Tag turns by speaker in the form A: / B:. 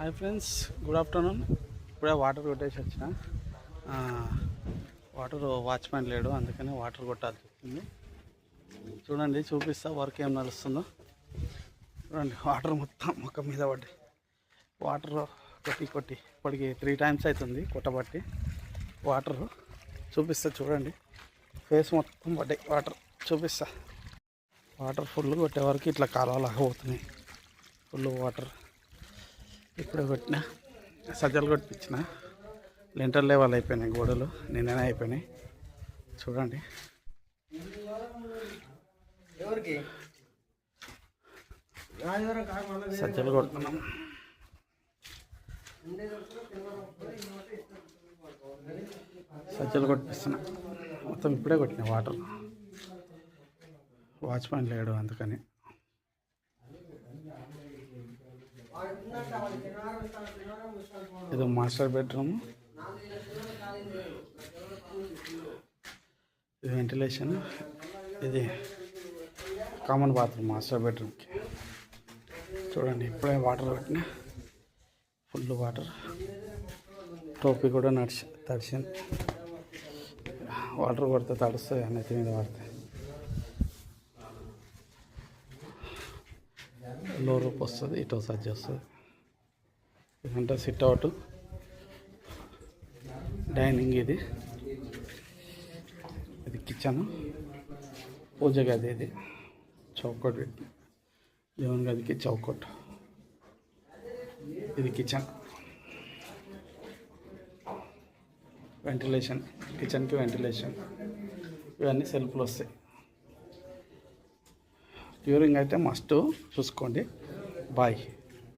A: Hi friends, good afternoon. ఇప్పుడే water కొట్టేసి వచ్చిన. వాటర్ వాచ్మెన్ లేడు, అందుకని వాటర్ కొట్టాల్సి వచ్చింది. చూడండి, చూపిస్తా వర్క్ ఏం నడుస్తుందో. చూడండి, వాటర్ మొత్తం ముఖం మీద పడ్డాయి. వాటర్ కొట్టి ఇప్పటికి 3 times అవుతుంది కొట్టబట్టి. వాటర్ చూపిస్తా, చూడండి. ఫేస్ మొత్తం పడ్డాయి వాటర్. చూపిస్తా. వాటర్ ఫుల్ కొట్టే వరకు ఇట్లా కాలువలాగా పోతున్నాయి. Full water. ఇప్పుడే కొట్టిన, సజ్జలు కొట్టించిన. లెంటర్ లెవెల్ అయిపోయినాయి, గోడలు నిన్ననే అయిపోయినాయి. చూడండి, సజ్జలు కొడుతున్నాం. సజ్జలు కొట్టిస్తున్నా మొత్తం. ఇప్పుడే కొట్టిన వాటర్. వాచ్మెన్ లేడు, అందుకని. ఇది మాస్టర్ బెడ్రూమ్. ఇది వెంటిలేషన్. ఇది కామన్ బాత్రూమ్ మాస్టర్ బెడ్రూమ్కి. చూడండి, ఇప్పుడే వాటర్ పెట్టిన. Full water. టోపీ కూడా తడిసింది. వాటర్ కొడితే తడుస్తుంది, నెత్తి మీద పడితే. లో రూప్ వస్తుంది, ఇటో సజ్జ వస్తుంది. ఇదంతా సిట్ అవుట్. డైనింగ్. ఇది కిచెన్. పూజ గది. ఇది చౌకట్ పెట్టి దేవుని గదికి చౌకట్. ఇది కిచెన్. వెంటిలేషన్, కిచెన్కి వెంటిలేషన్. ఇవన్నీ సెల్ఫ్లు వస్తాయి. క్యూరింగ్ అయితే మస్ట్ చూసుకోండి. బాయ్.